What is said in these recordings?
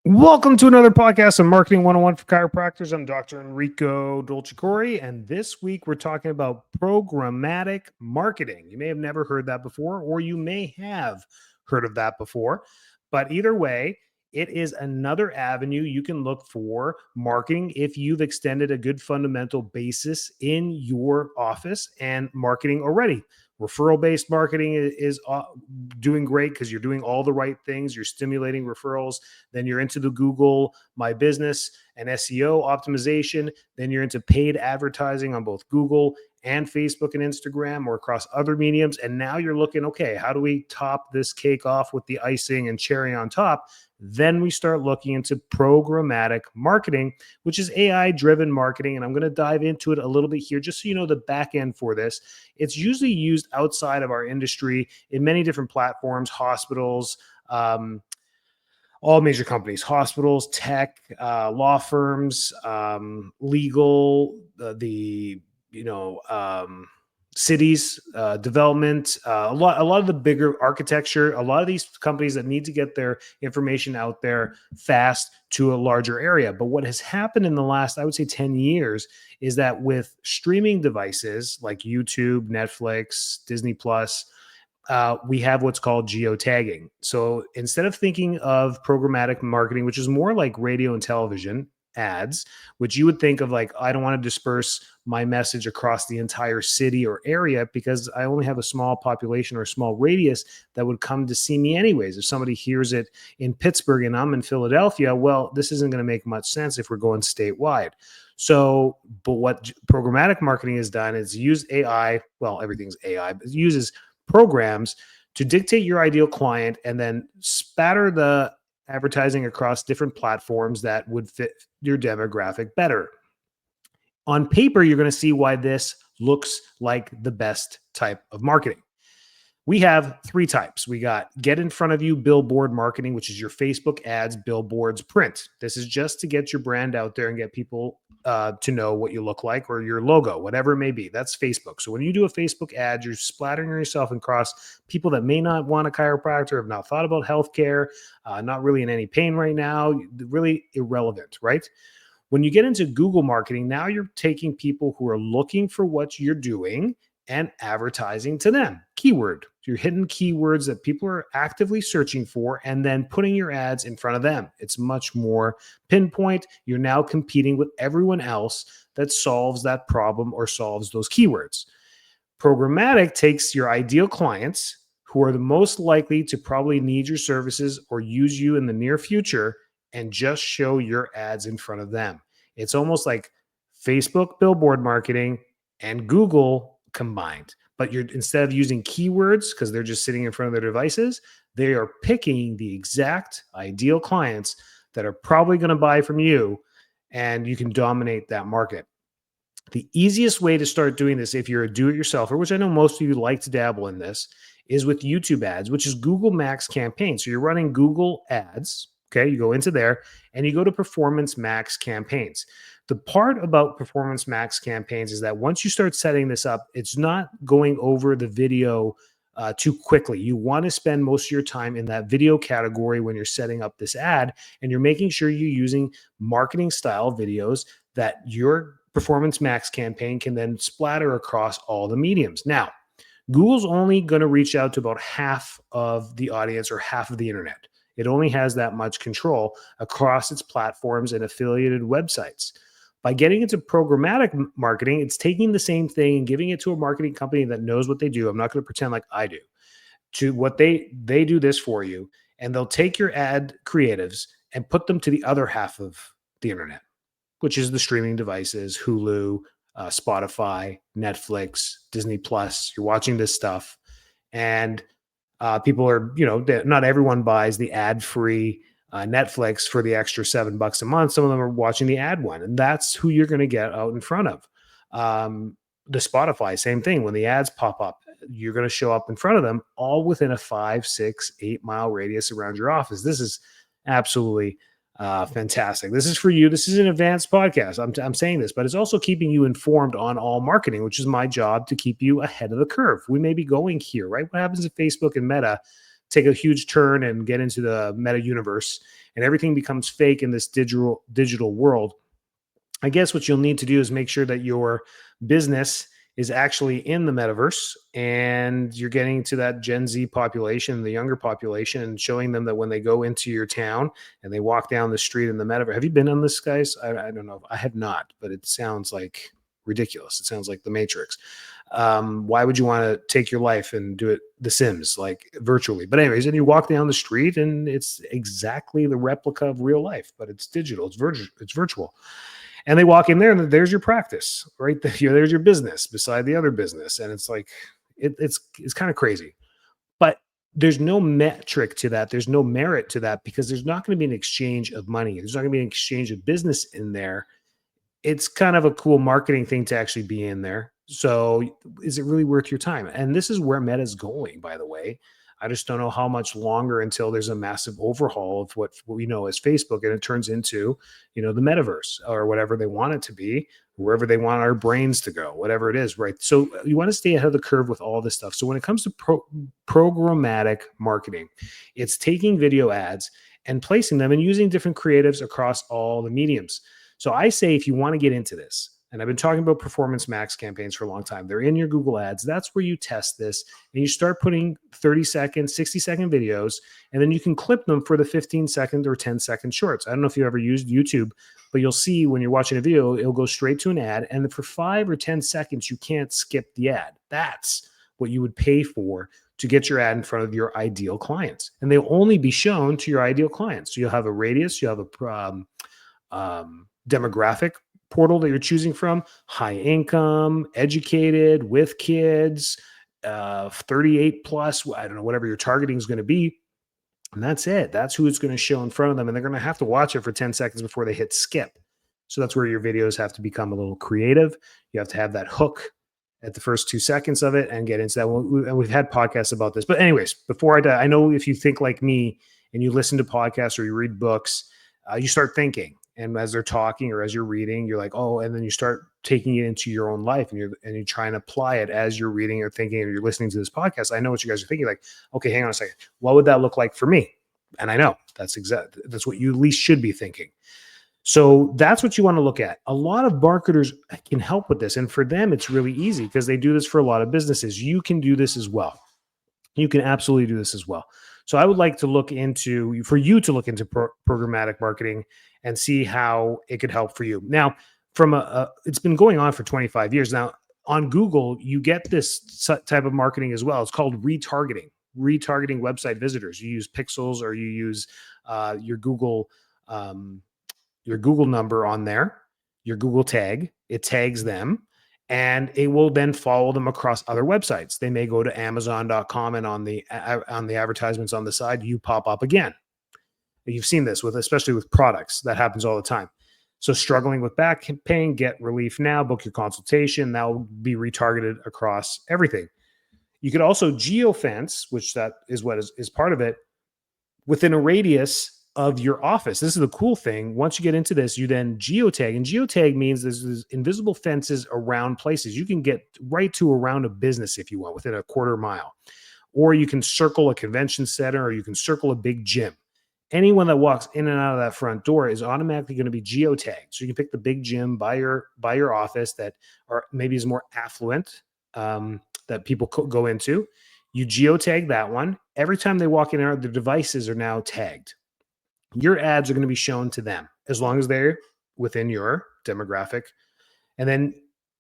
Welcome to another podcast on Marketing 101 for Chiropractors. I'm Dr. Enrico Dolcecore, and this week we're talking about programmatic marketing. You may have never heard that before, or you may have heard of that before, but either way, it is another avenue you can look for marketing if you've extended a good fundamental basis in your office and marketing already. Referral-based marketing is doing great because you're doing all the right things. You're stimulating referrals. Then you're into the Google My Business and SEO optimization. Then you're into paid advertising on both Google and Facebook and Instagram or across other mediums. And now you're looking, okay, how do we top this cake off with the icing and cherry on top? Then we start looking into programmatic marketing, which is AI-driven marketing. And I'm going to dive into it a little bit here, just so you know the back end for this. It's usually used outside of our industry in many different platforms, hospitals, all major companies, hospitals, tech, law firms, legal, cities, development, a lot of the bigger architecture, a lot of these companies that need to get their information out there fast to a larger area. But what has happened in the last, I would say 10 years is that with streaming devices like YouTube, Netflix, Disney Plus, we have what's called geo-tagging. So instead of thinking of programmatic marketing, which is more like radio and television ads, which you would think of like, I don't want to disperse my message across the entire city or area because I only have a small population or a small radius that would come to see me anyways. If somebody hears it in Pittsburgh and I'm in Philadelphia, well, this isn't going to make much sense if we're going statewide. So, but what programmatic marketing has done is use AI. Well, everything's AI, but it uses programs to dictate your ideal client and then spatter the advertising across different platforms that would fit your demographic better. On paper, you're going to see why this looks like the best type of marketing. We have three types. We got get in front of you billboard marketing, which is your Facebook ads, billboards, print. This is just to get your brand out there and get people to know what you look like or your logo, whatever it may be. That's Facebook. So when you do a Facebook ad, you're splattering yourself across people that may not want a chiropractor, have not thought about healthcare, not really in any pain right now, really irrelevant, right? When you get into Google marketing, now you're taking people who are looking for what you're doing and advertising to them. Keyword. You're hitting keywords that people are actively searching for and then putting your ads in front of them. It's much more pinpoint. You're now competing with everyone else that solves that problem or solves those keywords. Programmatic takes your ideal clients who are the most likely to probably need your services or use you in the near future and just show your ads in front of them. It's almost like Facebook billboard marketing and Google combined. But you're instead of using keywords because they're just sitting in front of their devices, they are picking the exact ideal clients that are probably going to buy from you, and you can dominate that market. The easiest way to start doing this, if you're a do-it-yourselfer, which I know most of you like to dabble in this, is with YouTube ads, which is Google Max campaign. So you're running Google ads. Okay, you go into there and you go to Performance Max campaigns. The part about Performance Max campaigns is that once you start setting this up, it's not going over the video too quickly. You want to spend most of your time in that video category when you're setting up this ad, and you're making sure you're using marketing style videos that your Performance Max campaign can then splatter across all the mediums. Now, Google's only going to reach out to about half of the audience or half of the internet. It only has that much control across its platforms and affiliated websites. By getting into programmatic marketing, it's taking the same thing and giving it to a marketing company that knows what they do. I'm not going to pretend like I do. To what they do this for you, and they'll take your ad creatives and put them to the other half of the internet, which is the streaming devices, Hulu, Spotify, Netflix, Disney Plus. You're watching this stuff, and people are, not everyone buys the ad-free Netflix for the extra $7 a month. Some of them are watching the ad one, and that's who you're going to get out in front of. The Spotify, same thing. When the ads pop up, you're going to show up in front of them, all within a 5, 6, 8 mile radius around your office. This is absolutely fantastic. This is for you. This is an advanced podcast. I'm saying this, but it's also keeping you informed on all marketing, which is my job to keep you ahead of the curve. We may be going here, right? What happens if Facebook and Meta take a huge turn and get into the meta universe, and everything becomes fake in this digital world, I guess what you'll need to do is make sure that your business is actually in the metaverse and you're getting to that Gen Z population, the younger population, and showing them that when they go into your town and they walk down the street in the metaverse. Have you been on this, guys? I don't know. I have not, but it sounds like ridiculous. It sounds like the Matrix. Why would you want to take your life and do it The Sims, like virtually? But anyways, and you walk down the street and it's exactly the replica of real life, but it's digital, it's virtual. And they walk in there and there's your practice right there. There's your business beside the other business. And it's like, it's kind of crazy, but there's no metric to that. There's no merit to that because there's not going to be an exchange of money. There's not going to be an exchange of business in there. It's kind of a cool marketing thing to actually be in there. So is it really worth your time? And this is where Meta is going, by the way. I just don't know how much longer until there's a massive overhaul of what we know as Facebook and it turns into, the metaverse or whatever they want it to be, wherever they want our brains to go, whatever it is, right? So you want to stay ahead of the curve with all this stuff. So when it comes to programmatic marketing, it's taking video ads and placing them and using different creatives across all the mediums. So I say if you want to get into this, and I've been talking about Performance Max campaigns for a long time. They're in your Google Ads. That's where you test this and you start putting 30-second, 60-second videos, and then you can clip them for the 15-second or 10-second shorts. I don't know if you ever used YouTube, but you'll see when you're watching a video, it'll go straight to an ad. And for 5 or 10 seconds, you can't skip the ad. That's what you would pay for to get your ad in front of your ideal clients. And they'll only be shown to your ideal clients. So you'll have a radius, you have a demographic portal that you're choosing from, high income, educated, with kids, 38 plus, I don't know, whatever your targeting is going to be. And that's it. That's who it's going to show in front of them. And they're going to have to watch it for 10 seconds before they hit skip. So that's where your videos have to become a little creative. You have to have that hook at the first 2 seconds of it and get into that. And we've had podcasts about this. But anyways, before I die, I know if you think like me and you listen to podcasts or you read books, you start thinking. And as they're talking or as you're reading, you're like, oh, and then you start taking it into your own life and you're trying to apply it as you're reading or thinking or you're listening to this podcast. I know what you guys are thinking, like, okay, hang on a second. What would that look like for me? And I know that's what you at least should be thinking. So that's what you want to look at. A lot of marketers can help with this. And for them, it's really easy because they do this for a lot of businesses. You can do this as well. You can absolutely do this as well. So I would like to look into programmatic marketing and see how it could help for you. Now, it's been going on for 25 years now. On Google, you get this type of marketing as well. It's called retargeting website visitors. You use pixels or you use your Google number on there, your Google tag. It tags them. And it will then follow them across other websites. They may go to Amazon.com, and on the advertisements on the side, you pop up again. You've seen this especially with products. That happens all the time. So struggling with back pain, get relief now, book your consultation. That will be retargeted across everything. You could also geofence, which that is what is part of it, within a radius of your office. This is the cool thing. Once you get into this, you then geotag. And geotag means there's invisible fences around places. You can get right to around a business if you want, within a quarter mile. Or you can circle a convention center, or you can circle a big gym. Anyone that walks in and out of that front door is automatically going to be geotagged. So you can pick the big gym by your office that are maybe is more affluent, that people go into. You geotag that one. Every time they walk in and out, their devices are now tagged. Your ads are going to be shown to them as long as they're within your demographic. And then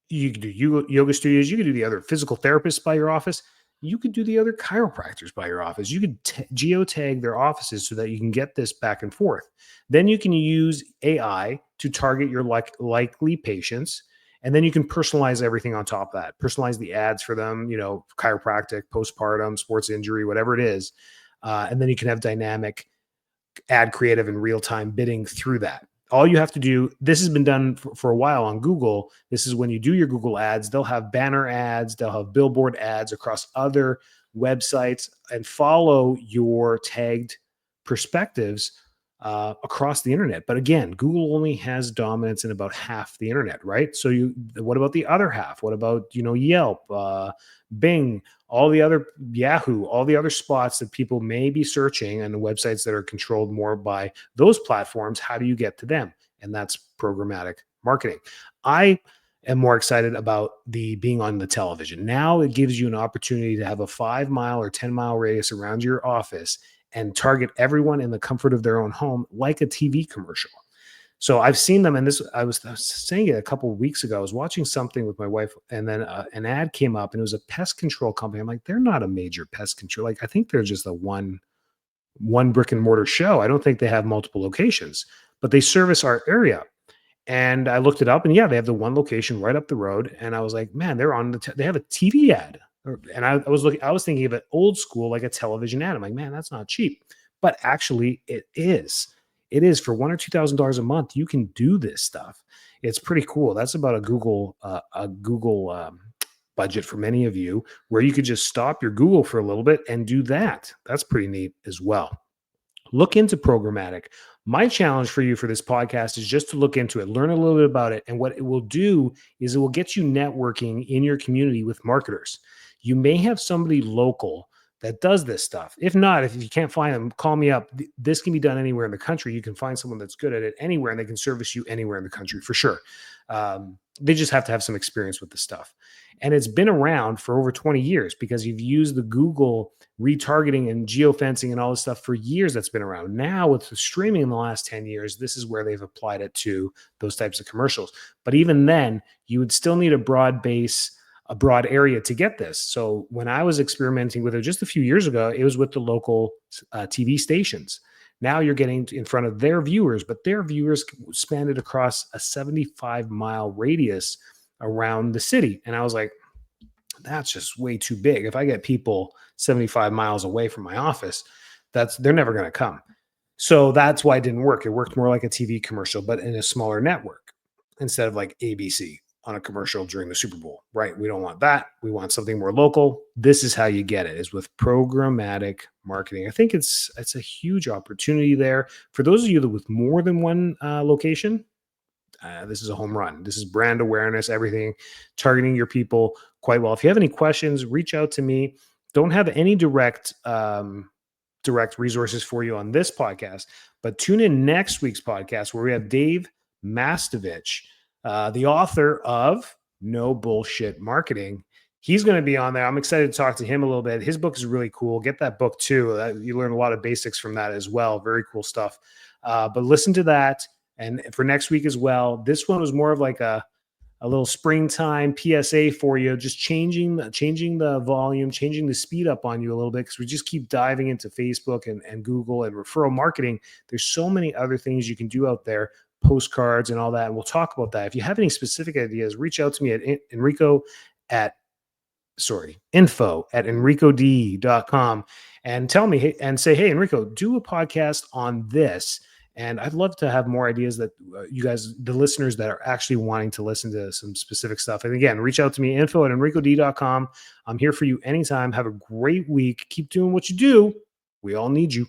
you can do yoga studios. You can do the other physical therapists by your office. You could do the other chiropractors by your office. You could geotag their offices so that you can get this back and forth. Then you can use AI to target your likely patients. And then you can personalize everything on top of that. Personalize the ads for them, chiropractic, postpartum, sports injury, whatever it is. And then you can have dynamic ad creative and real-time bidding through that. All you have to do, this has been done for a while on Google. This is when you do your Google ads, they'll have banner ads, they'll have billboard ads across other websites, and follow your tagged perspectives across the internet. But again, Google only has dominance in about half the internet, right? So what about the other half? What about Yelp, Bing, all the other Yahoo, all the other spots that people may be searching and the websites that are controlled more by those platforms? How do you get to them? And that's programmatic marketing. I am more excited about the being on the television. Now it gives you an opportunity to have a 5 mile or 10 mile radius around your office and target everyone in the comfort of their own home like a TV commercial. So I've seen them, and this I was saying it a couple of weeks ago. I was watching something with my wife, and then an ad came up, and it was a pest control company. I'm like, they're not a major pest control. Like, I think they're just a one brick and mortar show. I don't think they have multiple locations, but they service our area. And I looked it up, and yeah, they have the one location right up the road. And I was like, man, they're on they have a TV ad. And I was thinking of it old school, like a television ad. I'm like, man, that's not cheap. But actually, it is. It is for $1 or $2,000 a month. You can do this stuff. It's pretty cool. That's about a Google budget for many of you, where you could just stop your Google for a little bit and do that. That's pretty neat as well. Look into programmatic. My challenge for you for this podcast is just to look into it, learn a little bit about it. And what it will do is it will get you networking in your community with marketers. You may have somebody local that does this stuff. If not, if you can't find them, call me up. This can be done anywhere in the country. You can find someone that's good at it anywhere, and they can service you anywhere in the country for sure. They just have to have some experience with the stuff. And it's been around for over 20 years because you've used the Google retargeting and geofencing and all this stuff for years. That's been around. Now with the streaming in the last 10 years, this is where they've applied it to those types of commercials. But even then, you would still need a broad base, a broad area to get this. So when I was experimenting with it just a few years ago, it was with the local TV stations. Now you're getting in front of their viewers, but their viewers spanned it across a 75-mile radius around the city. And I was like, that's just way too big. If I get people 75 miles away from my office, they're never going to come. So that's why it didn't work. It worked more like a TV commercial, but in a smaller network instead of like ABC on a commercial during the Super Bowl, right? We don't want that. We want something more local. This is how you get it, is with programmatic marketing. I think it's a huge opportunity there for those of you that with more than one location. This is a home run. This is brand awareness, everything, targeting your people quite well. If you have any questions, reach out to me. Don't have any direct resources for you on this podcast, but tune in next week's podcast where we have Dave Mastovich, the author of No Bullshit Marketing. He's going to be on there. I'm excited to talk to him a little bit. His book is really cool. Get that book too. You learn a lot of basics from that as well. Very cool stuff. But listen to that. And for next week as well, this one was more of like a little springtime PSA for you, just changing the volume, changing the speed up on you a little bit, because we just keep diving into Facebook and Google and referral marketing. There's so many other things you can do out there, postcards and all that. And we'll talk about that. If you have any specific ideas, reach out to me at info@enricod.com and tell me, and say, hey, Enrico, do a podcast on this. And I'd love to have more ideas that you guys, the listeners that are actually wanting to listen to some specific stuff. And again, reach out to me, info@enricod.com. I'm here for you anytime. Have a great week. Keep doing what you do. We all need you.